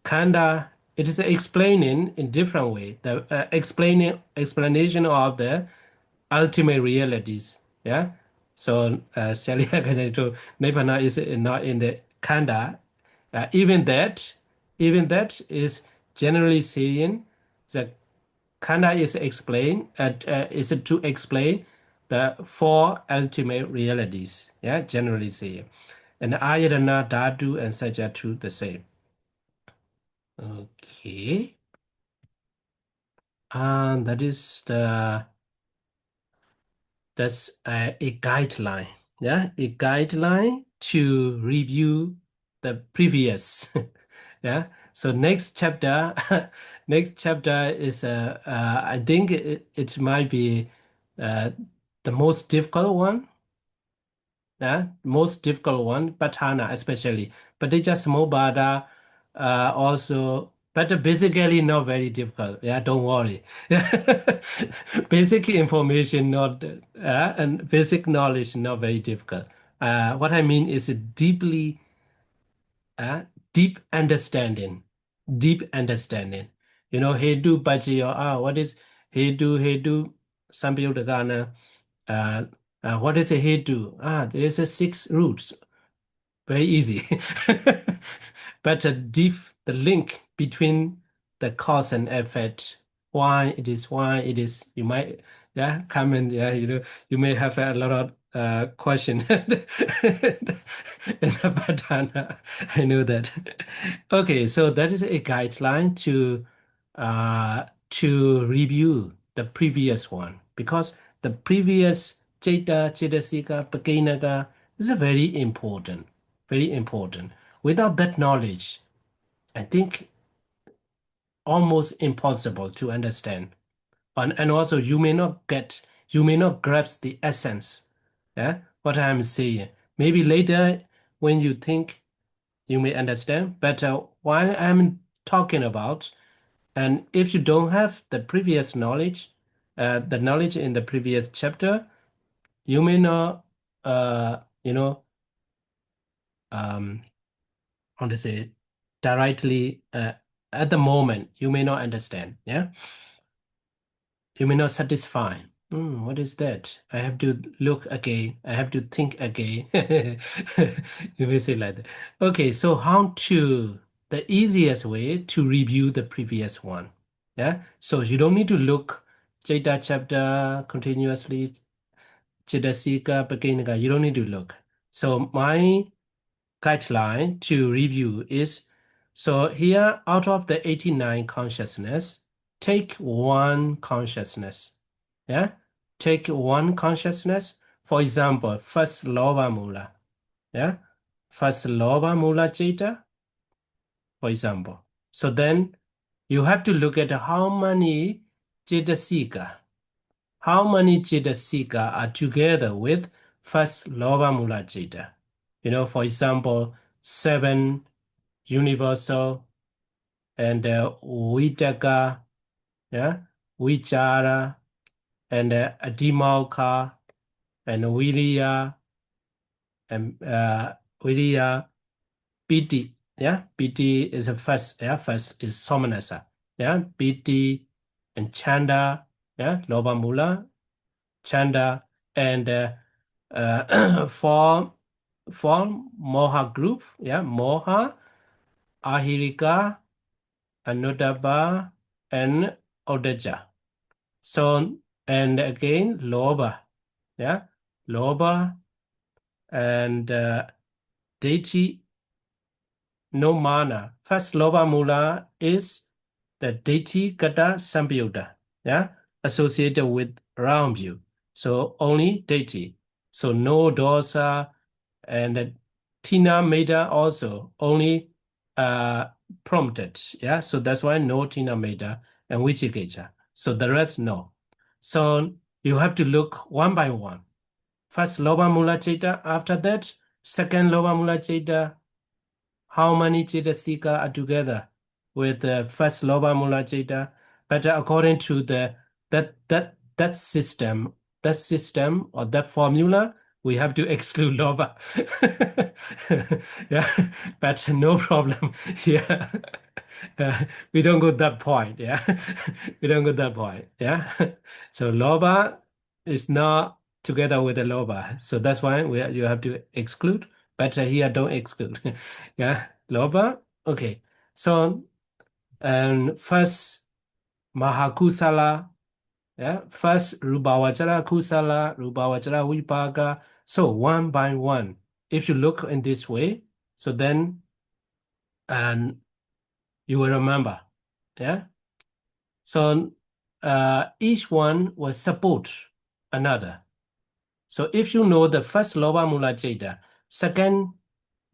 Khanda, it is explaining in different way the explanation of the ultimate realities. Yeah. So Shalia Nirvana is not in the Khanda. Even that is generally saying that Khanda is to explain the 4 ultimate realities. Yeah, generally saying. And Ayatana, Dhatu, and Sajja too the same. Okay. And that's a guideline. Yeah, a guideline to review the previous. Yeah. So next chapter, next chapter is I think it might be uh, the most difficult one. Yeah, most difficult one, Patana especially. But they just Mobada also, but basically not very difficult. Yeah, don't worry. Basic information not and basic knowledge not very difficult. What I mean is a uh, deep understanding, deep understanding. Hedu Baji or what is Hedu? Some people are gonna what is a Hedu? There's a 6 roots. Very easy. But the link between the cause and effect, why it is, you might, yeah, comment, yeah, you may have a lot of question in the Padana. I know that. Okay, so that is a guideline to review the previous one because the previous Cheta, Chetasika, Pakinaka is a very important, very important. Without that knowledge, I think almost impossible to understand. And also you may not grasp the essence. Yeah, what I'm saying. Maybe later when you think you may understand, but while I'm talking about, and if you don't have the previous knowledge, the knowledge in the previous chapter, you may not, uh, you know, how to say, directly at the moment, you may not understand. Yeah. You may not satisfy. What is that? I have to look again. I have to think again. You may say like that. Okay, so how to, the easiest way to review the previous one. Yeah, so you don't need to look Chaita chapter continuously, Chaitasika, Pakinaka. You don't need to look. So my guideline to review is, so here out of the 89 consciousness, take one consciousness. Yeah, take one consciousness. For example, first Loba Mula. Yeah, first Loba Mula Chaita, for example. So then you have to look at how many Chaitasika, how many Chaitasika are together with first Loba Mula Chaita. You know, for example, 7 universal and Vitaka, yeah, Vichara, and Adimauka, and Viriya, and Viriya, Piti. Yeah, Piti is the first. Yeah, first is Somanasa. Yeah, Piti and Chanda. Yeah, Loba Mula, Chanda, and for Moha group. Yeah, Moha, Ahirika, Anudaba, and Odaja. So, and again, Loba. Yeah, Loba and deity, no mana. First Loba Mula is the deity Gata Sambyuda, yeah, associated with round view. So only deity. So no dosa, and Tina Meda also only prompted. Yeah, so that's why no Tina Meda and Wichikecha. So the rest no. So you have to look one by one. First Loba Mula Chaita, after that, second Loba Mula Chaita, how many Chaitasika are together with the first Loba Mula Chaita? But according to that system or that formula, we have to exclude Loba. Yeah, but no problem. Yeah. We don't go that point. Yeah. We don't go that point. Yeah. So Loba is not together with the Loba. So that's why you have to exclude. But here don't exclude. Yeah. Loba. Okay. So first Mahakusala. Yeah, first Rubawachara Kusala, Rubawachara Vipaga. So one by one, if you look in this way, so then and you will remember. Yeah. So each one will support another. So if you know the first Loba Mula Jada, second,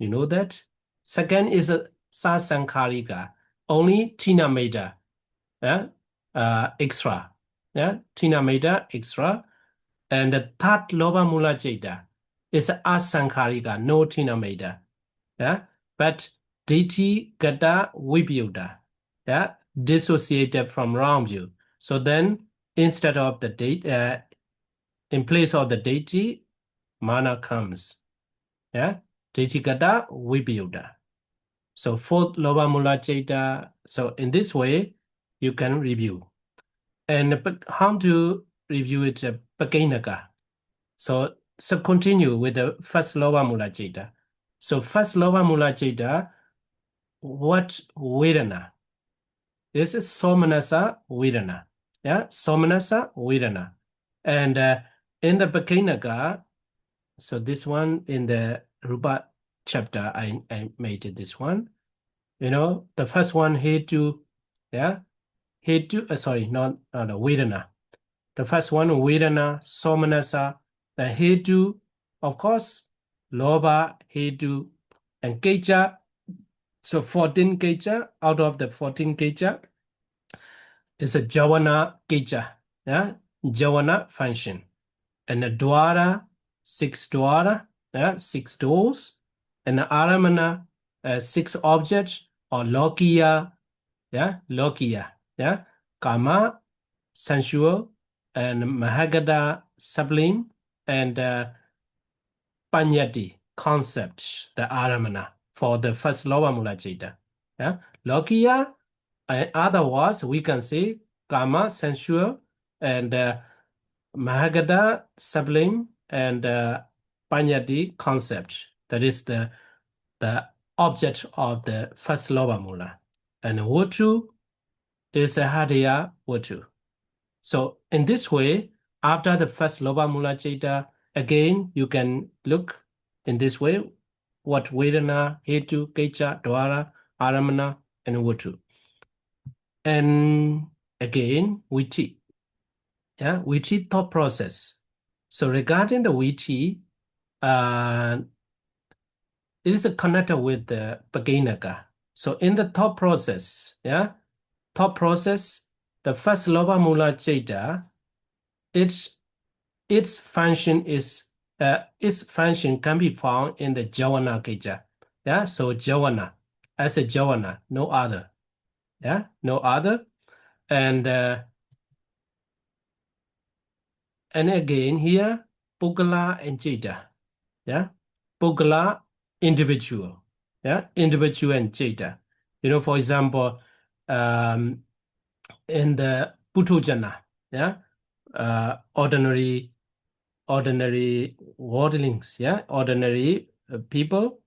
you know that? Second is a Sasankarika, only Tina Meda. Yeah, extra. Yeah, Tina Meda extra. And the third Loba Mula Jada is Asankarika, no Tina Meda. Yeah, but Diti Gata Vibhuda. Yeah, dissociated from round view. So then instead of the date, in place of the deity, mana comes. Yeah, Diti Gata Vibhuda. So fourth Loba Mula Jada. So in this way, you can review. And how to review it? Pakinaka. So continue with the first Loba Mula Jada. So first Loba Mula Jada, what Vedana? This is Somanasa Vedana. Yeah, Somanasa Vedana. And in the Pakinaka, so this one in the Rupa chapter, I made it this one. You know, the first one, Hetu, yeah, Hetu, sorry, not Vedana. The first one, Vedana, Somanasa, the Hetu, of course, Loba, Hetu, and Kecha. So 14 Kecha, out of the 14 Kecha, is a Javana Kecha, yeah, Javana function. And the Dwara, 6 Dwara, yeah, 6 doors, and the Aramana, 6 objects, or Lokiya, yeah, Lokiya, yeah, Kama, sensual, and Mahagada, sublime, and Panyati, concept, the aramana, for the first lower mula jeta. Yeah, lokiya, in other words, we can say kama, sensual, and mahagada, sublime, and panyati, concept. That is the object of the first lower mula. And Wotu is a Hadaya Wotu. So in this way, after the first lower mula jeta, again, you can look in this way, what Vedana, Hetu, Kecha, Dwara, Aramana, and Wotu. And again, Viti. Yeah, Viti thought process. So regarding the Viti, it is connected with the Paginaka. So in the thought process, yeah, thought process, the first lower mula jeta, its function can be found in the Javana Keja. Yeah, so Javana, as a Javana, no other. Yeah, no other. And again here, Pugala and Jeta. Yeah, Pugala, individual. Yeah, individual and Jeta. You know, for example, in the Putujana, yeah, ordinary worldlings, yeah, ordinary people,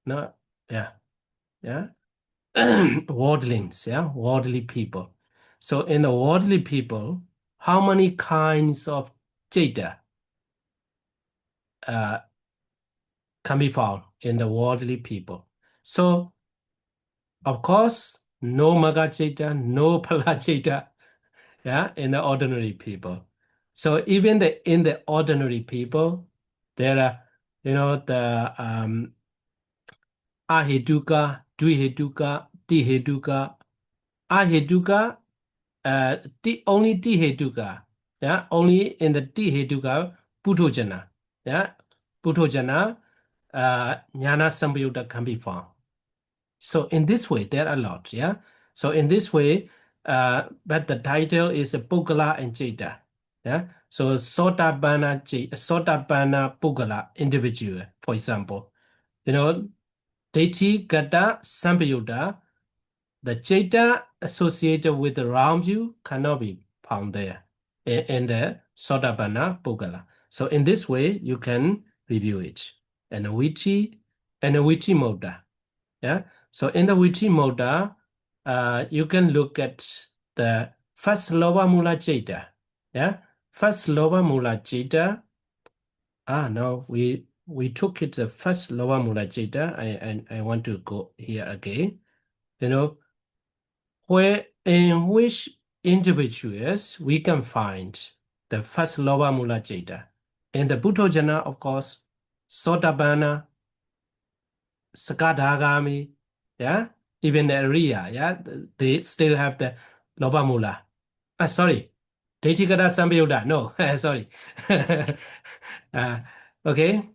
no, yeah, worldlings, yeah, worldly people. So in the worldly people, how many kinds of jeta can be found in the worldly people? So of course, no maga jeta, no pala jeta, yeah, in the ordinary people. So even in the ordinary people, there are, the ahetuka, dvihetuka, tihetuka, ahetuka, only tihetuka, yeah, only in the tihetuka, puthojana, yeah, puthojana, jnana sambayutta can be found. So in this way, there are a lot, yeah. So in this way, but the title is Pugala and Jeta, yeah. So Sotabana Pugala, individual, for example, Deity Gata Sambayutta, the Jeta associated with the round view cannot be found there in the Sotabana Pugala. So in this way, you can review it. And a witty moda. Yeah. So in the Viti moda, you can look at the first lower mula jeta. Yeah. First lower mula jeta. No, we took it the first lower mula jeta. I want to go here again. Where in which individuals we can find the first lower mula jeta. In the Bhuttojana, of course, Sotabana, Sakadagami, yeah, even the area, yeah, they still have the Lobamula. Sorry, Deitikata Sambayutta, no, sorry. Okay,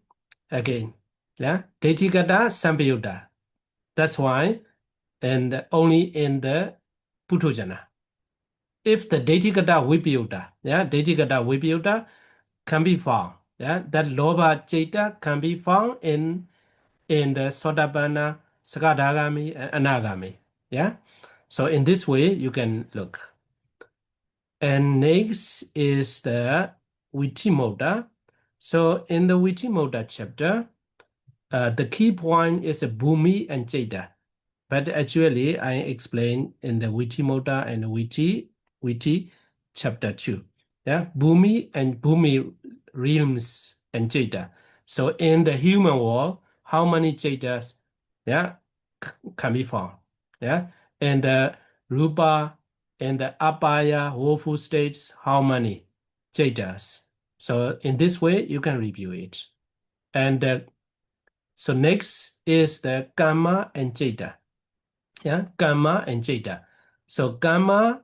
again, yeah, Deitikata Sambayutta. That's why, and only in the Putujana. If the Deitikata Vipayutta, yeah, Deitikata Vipayutta can be found, yeah, that Loba Jeta can be found in the Sotabana, Sakadagami, and Anagami. Yeah. So in this way, you can look. And next is the Vitimoda. So in the Vitimoda chapter, the key point is Bhumi and Jeta. But actually, I explained in the Vitimoda and Viti chapter 2. Yeah, Bhumi and Bhumi realms and Jeta. So in the human world, how many Jetas, yeah, can be found? Yeah, and the Rupa and the Apaya woeful states, how many Jetas? So in this way, you can review it. And so next is the Gamma and Jeta. Yeah, Gamma and Jeta. So Gamma,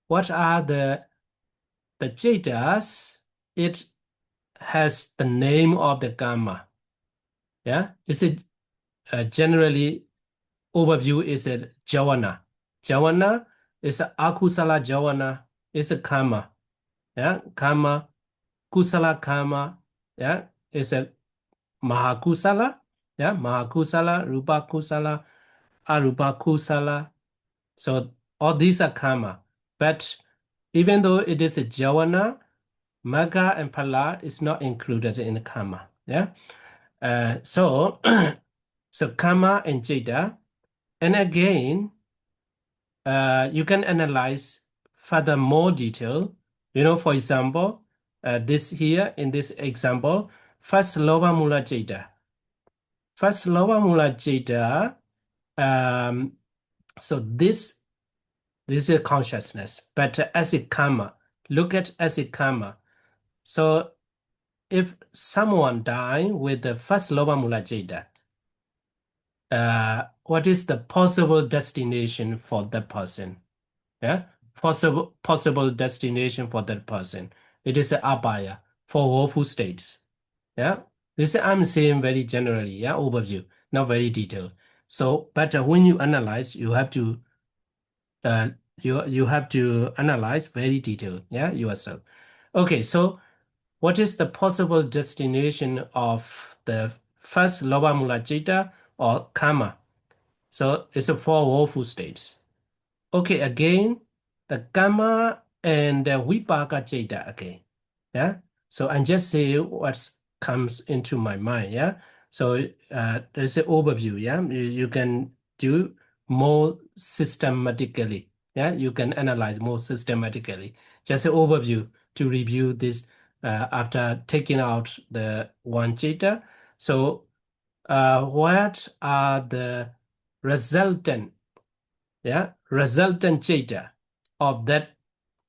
what are the Jetas? It has the name of the Gamma. Yeah, is it generally overview is a Javana. Javana is a Akusala Javana, is a Karma. Yeah, Karma, Kusala Karma, yeah, is a Mahakusala, Yeah, Mahakusala, Rupa Kusala, Arupa Kusala. So all these are karma. But even though it is a Javana, Magga and Pala is not included in the karma. Yeah. So so karma and Jada. And again, you can analyze further more detail. For example, this here in this example, first lower mula Jada. First lower mula Jada. So this is a consciousness, but as a karma, look at as a karma. So if someone die with the first lower mula Jada, what is the possible destination for that person? Yeah, possible destination for that person. It is a abaya for woeful states. Yeah, this I'm saying very generally. Yeah, overview, not very detailed. So, but when you analyze, you have to you have to analyze very detailed. Yeah, yourself. Okay, so what is the possible destination of the first lower mula Jita or karma? So it's a four woeful states. Okay, again, the karma and the vipaka Jita again. Yeah. So I just say what comes into my mind. Yeah. So there's an overview. Yeah. You can do more systematically. Yeah. You can analyze more systematically. Just an overview to review this after taking out the one Jita. So what are the resultant Jeta of that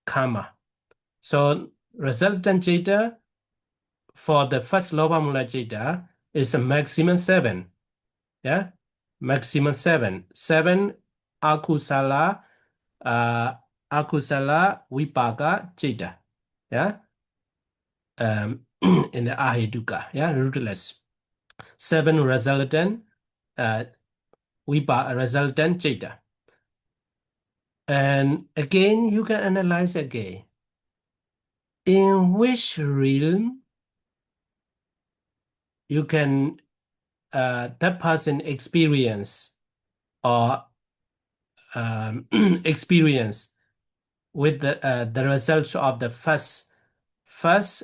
karma? So resultant Jeta for the first lower mula Jeta is a maximum 7. Yeah, maximum 7. 7 akusala vipaka Jeta. Yeah, in the aheduka. Yeah, rootless. 7 resultant resultant Jeta. And again, you can analyze again. In which realm you can that person experience or experience with the result of the first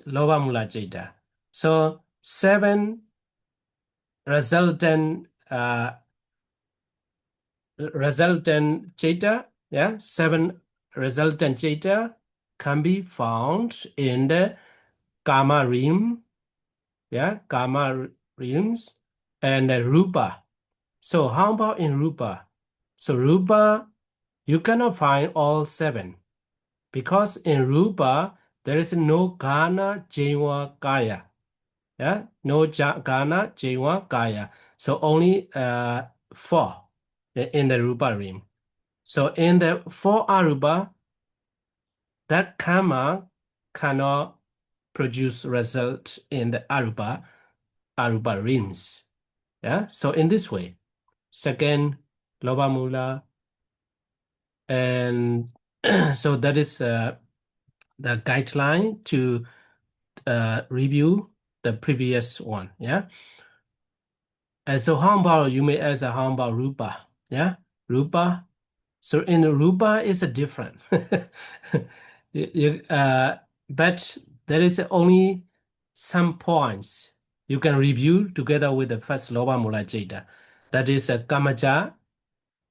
lower mula Jeta. So 7 resultant Jeta, yeah, 7 resultant Jeta can be found in the Karma realm, yeah, Karma realms, and Rupa. So how about in Rupa? So Rupa, you cannot find all 7 because in Rupa there is no Gana, Jiva, Kaya. Yeah, no Gana, Jiva, Kaya. So only 4 in the Rupa realm. So in the 4 Arupa, that karma cannot produce result in the Arupa realms. Yeah, so in this way, second lower mula, and so that is the guideline to review the previous one. Yeah. And so how about you may ask how about Rupa? Yeah, Rupa. So in Rupa is a different. But there is only some points you can review together with the first lower mula Jeta. That is a Kamaja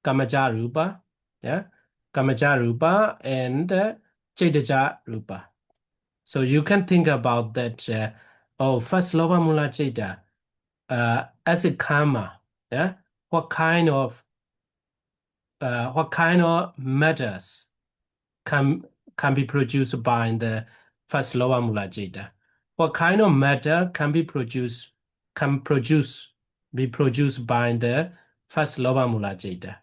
Rupa, yeah, Kamaja Rupa and Jetaja Rupa. So you can think about that. First lower mula Jeta as a karma, yeah. What kind of matters can be produced by the first lower mula Jeta? What kind of matter can be produced by the first lower mula Jeta?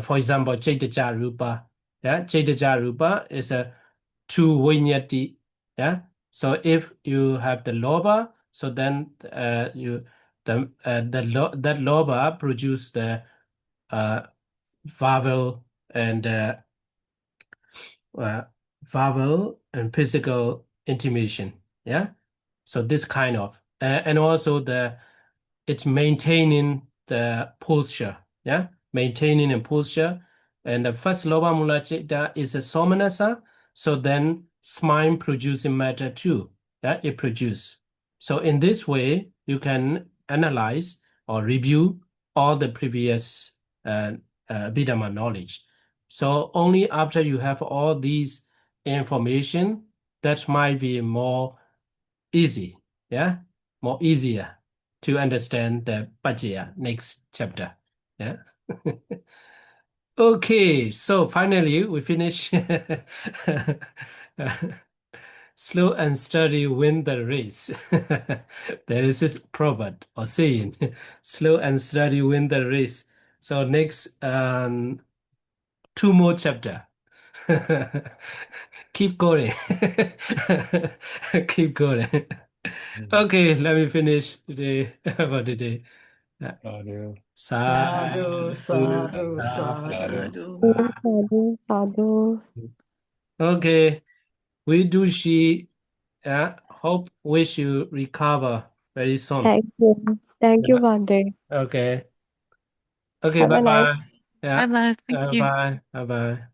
For example, Jetaja Rupa. Yeah, Jetaja Rupa is a 2 vignette. Yeah. So if you have the loba, so then that loba produce the vowel and physical intimation. Yeah. So this kind of and also it's maintaining the posture. Yeah, maintaining the posture. And the first lower molar chitta is a somanasa. So then spine producing matter too. Yeah, it produce. So in this way, you can analyze or review all the previous Abhidhamma knowledge. So only after you have all these information, that might be more easy, yeah, more easier to understand the Pajaya next chapter. Yeah. Okay, so finally we finish. Slow and steady win the race. There is this proverb or saying, slow and steady win the race. So next, two more chapter. Keep going. Keep going. Okay, let me finish today for today. Sadhu, Sadhu, sadhu, sadhu. sadhu. Sadhu, sadhu. Okay, we do she hope wish you recover very soon. Thank you. Thank you, Yeah. Bhante. Okay. Okay, Have bye a nice bye. Yeah. Bye bye. Thank you. Bye. Bye bye.